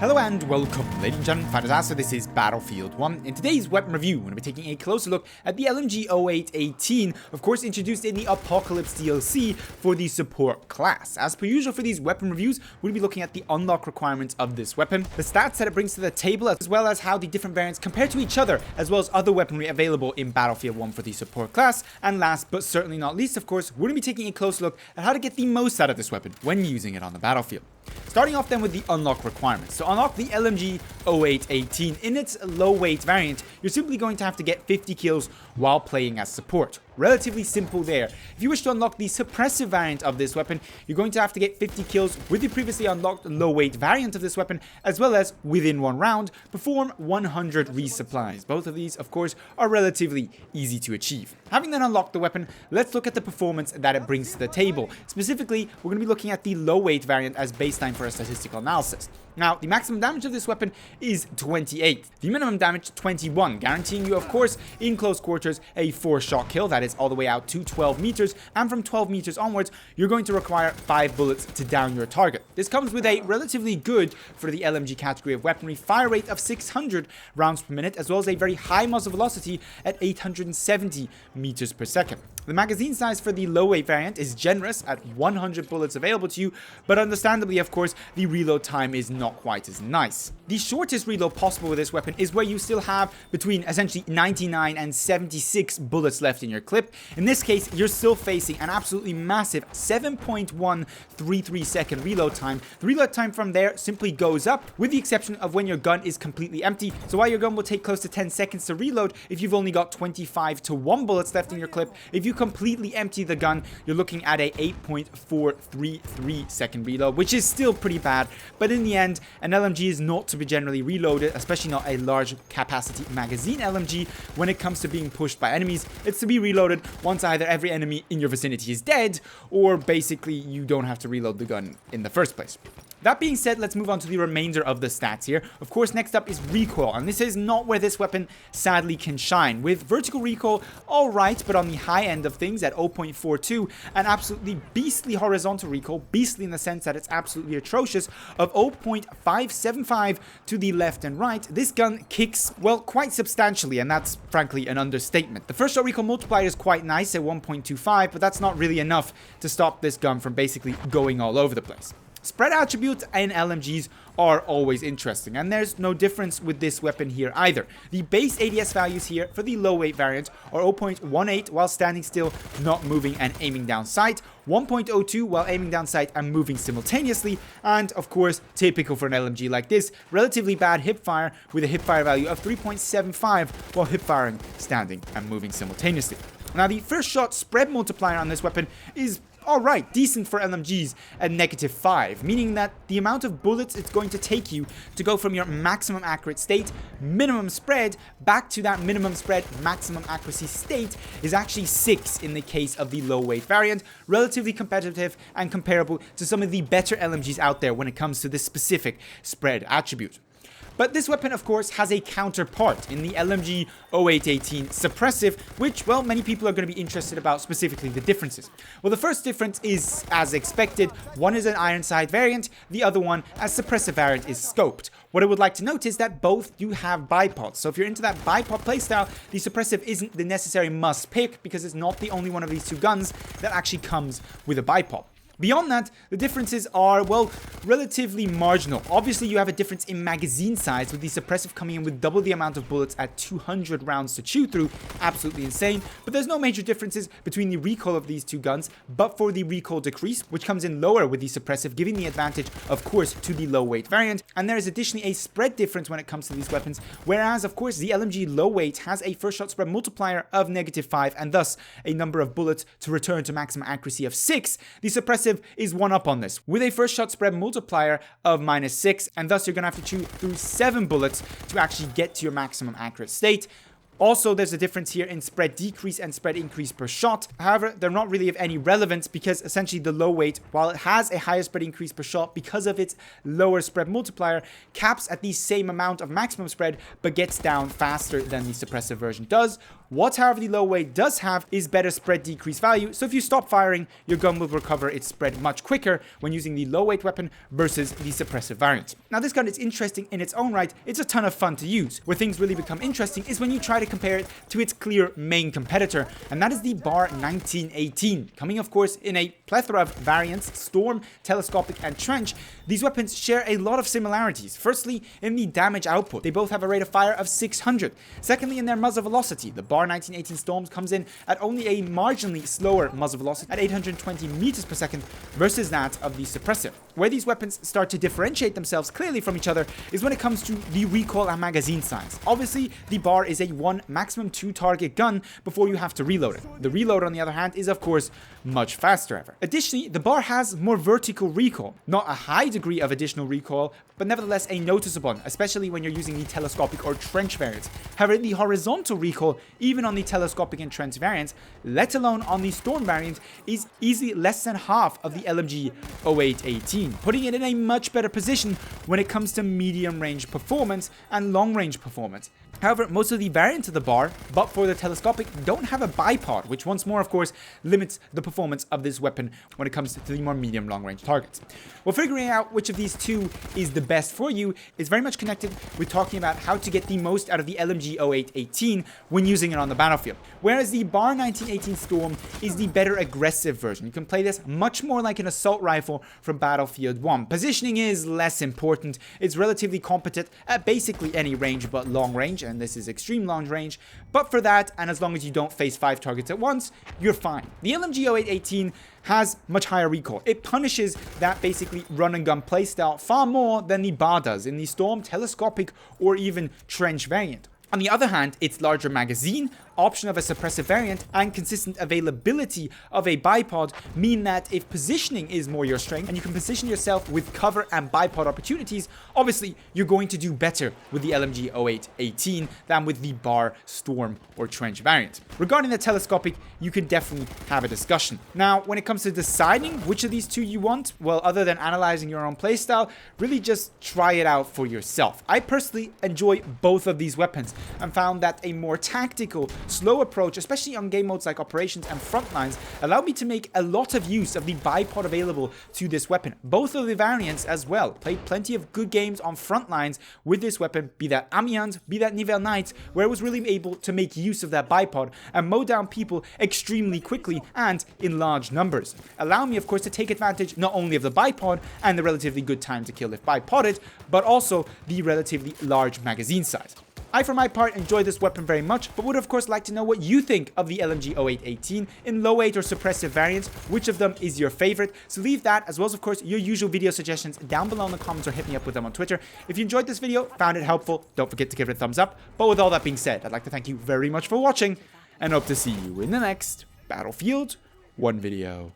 Hello and welcome, ladies and gentlemen, fighters as this is Battlefield 1. In today's weapon review, we're going to be taking a closer look at the lMG 0818, of course introduced in the Apocalypse DLC for the support class. As per usual for these weapon reviews, we'll be looking at the unlock requirements of this weapon, the stats that it brings to the table, as well as how the different variants compare to each other, as well as other weaponry available in Battlefield 1 for the support class. And last but certainly not least, of course, we're going to be taking a close look at how to get the most out of this weapon when using it on the battlefield. Starting off then with the unlock requirements. To unlock the lMG 0818 in its low weight variant, you're simply going to have to get 50 kills while playing as support. Relatively simple there. If you wish to unlock the suppressive variant of this weapon, you're going to have to get 50 kills with the previously unlocked low weight variant of this weapon, as well as within one round, perform 100 resupplies. Both of these, of course, are relatively easy to achieve. Having then unlocked the weapon, let's look at the performance that it brings to the table. Specifically, we're going to be looking at the low weight variant as baseline for a statistical analysis. Now, the maximum damage of this weapon is 28, the minimum damage 21, guaranteeing you, of course, in close quarters, a 4-shot kill, that is all the way out to 12 meters, and from 12 meters onwards, you're going to require 5 bullets to down your target. This comes with a relatively good, for the lMG category of weaponry, fire rate of 600 rounds per minute, as well as a very high muzzle velocity at 870 meters per second. The magazine size for the low weight variant is generous at 100 bullets available to you, but understandably, of course, the reload time is not quite as nice. The shortest reload possible with this weapon is where you still have between essentially 99 and 76 bullets left in your clip. In this case, you're still facing an absolutely massive 7.133 second reload time. The reload time from there simply goes up, with the exception of when your gun is completely empty. So while your gun will take close to 10 seconds to reload, if you've only got 25 to 1 bullets left in your clip, if you completely empty the gun, you're looking at a 8.433 second reload, which is still pretty bad. But in the end, an lMG is not to be generally reloaded, especially not a large capacity magazine lMG. When it comes to being pushed by enemies, it's to be reloaded once either every enemy in your vicinity is dead, or basically you don't have to reload the gun in the first place. That being said, let's move on to the remainder of the stats here. Of course, next up is recoil, and this is not where this weapon sadly can shine. With vertical recoil, alright, but on the high end of things at 0.42, and absolutely beastly horizontal recoil, beastly in the sense that it's absolutely atrocious, of 0.575 to the left and right. This gun kicks, well, quite substantially, and that's frankly an understatement. The first shot recoil multiplier is quite nice at 1.25, but that's not really enough to stop this gun from basically going all over the place. Spread attributes in lMGs are always interesting, and there's no difference with this weapon here either. The base ADS values here for the low weight variant are 0.18 while standing still, not moving and aiming down sight, 1.02 while aiming down sight and moving simultaneously, and of course, typical for an lMG like this, relatively bad hipfire with a hipfire value of 3.75 while hipfiring, standing and moving simultaneously. Now, the first shot spread multiplier on this weapon is alright, decent for lMGs at -5, meaning that the amount of bullets it's going to take you to go from your maximum accurate state, minimum spread, back to that minimum spread, maximum accuracy state is actually 6 in the case of the low weight variant, relatively competitive and comparable to some of the better lMGs out there when it comes to this specific spread attribute. But this weapon, of course, has a counterpart in the lMG 0818 suppressive, which, well, many people are going to be interested about, specifically the differences. Well, the first difference is, as expected, one is an iron sight variant, the other one, as suppressive variant, is scoped. What I would like to note is that both do have bipods, so if you're into that bipod playstyle, the suppressive isn't the necessary must pick, because it's not the only one of these two guns that actually comes with a bipod. Beyond that, the differences are, well, relatively marginal. Obviously, you have a difference in magazine size, with the suppressive coming in with double the amount of bullets at 200 rounds to chew through. Absolutely insane. But there's no major differences between the recoil of these two guns, but for the recoil decrease, which comes in lower with the suppressive, giving the advantage, of course, to the low weight variant. And there is additionally a spread difference when it comes to these weapons, whereas, of course, the lMG low weight has a first shot spread multiplier of -5, and thus a number of bullets to return to maximum accuracy of 6. The suppressive is one up on this, with a first shot spread multiplier of -6, and thus you're going to have to chew through 7 bullets to actually get to your maximum accurate state. Also, there's a difference here in spread decrease and spread increase per shot. However, they're not really of any relevance because essentially the low weight, while it has a higher spread increase per shot because of its lower spread multiplier, caps at the same amount of maximum spread but gets down faster than the suppressive version does. What, however, the low weight does have is better spread decrease value, so if you stop firing, your gun will recover its spread much quicker when using the low weight weapon versus the suppressive variant. Now this gun is interesting in its own right, it's a ton of fun to use. Where things really become interesting is when you try to compare it to its clear main competitor, and that is the BAR 1918, coming of course in a plethora of variants: Storm, Telescopic and Trench. These weapons share a lot of similarities. Firstly, in the damage output, they both have a rate of fire of 600. Secondly, in their muzzle velocity, the BAR 1918 Storms comes in at only a marginally slower muzzle velocity at 820 meters per second versus that of the suppressive. Where these weapons start to differentiate themselves clearly from each other is when it comes to the recoil and magazine size. Obviously, the BAR is a 1, maximum 2 target gun before you have to reload it. The reload, on the other hand, is of course much faster ever. Additionally, the BAR has more vertical recoil, not a high degree of additional recoil, but nevertheless a noticeable one, especially when you're using the telescopic or trench variants. However, the horizontal recoil, even on the telescopic and trench variants, let alone on the Storm variant, is easily less than half of the lMG 0818, putting it in a much better position when it comes to medium range performance and long range performance. However, most of the variants of the BAR, but for the telescopic, don't have a bipod, which once more, of course, limits the performance of this weapon when it comes to the more medium long range targets. Well, figuring out which of these two is the best for you is very much connected with talking about how to get the most out of the lMG 0818 when using it on the battlefield. Whereas the BAR 1918 Storm is the better aggressive version. You can play this much more like an assault rifle from Battlefield 1. Positioning is less important. It's relatively competent at basically any range but long range, and this is extreme long range. But for that, and as long as you don't face 5 targets at once, you're fine. The lMG 0818 has much higher recoil. It punishes that basically run and gun playstyle far more than the BAR does in the Storm, Telescopic, or even Trench variant. On the other hand, its larger magazine, option of a suppressive variant, and consistent availability of a bipod mean that if positioning is more your strength and you can position yourself with cover and bipod opportunities, obviously you're going to do better with the lMG 0818 than with the BAR, Storm, or Trench variant. Regarding the telescopic, you can definitely have a discussion. Now, when it comes to deciding which of these two you want, well, other than analyzing your own playstyle, really just try it out for yourself. I personally enjoy both of these weapons and found that a more tactical, slow approach, especially on game modes like Operations and Frontlines, allowed me to make a lot of use of the bipod available to this weapon. Both of the variants as well. Played plenty of good games on Frontlines with this weapon, be that Amiens, be that Nivelle Knights, where I was really able to make use of that bipod and mow down people extremely quickly and in large numbers. Allow me, of course, to take advantage not only of the bipod and the relatively good time to kill if bipoded, but also the relatively large magazine size. I, for my part, enjoy this weapon very much, but would of course like to know what you think of the lMG 0818 in low weight or suppressive variants. Which of them is your favorite? So leave that, as well as of course your usual video suggestions, down below in the comments, or hit me up with them on Twitter. If you enjoyed this video, found it helpful, don't forget to give it a thumbs up. But with all that being said, I'd like to thank you very much for watching, and hope to see you in the next Battlefield 1 video.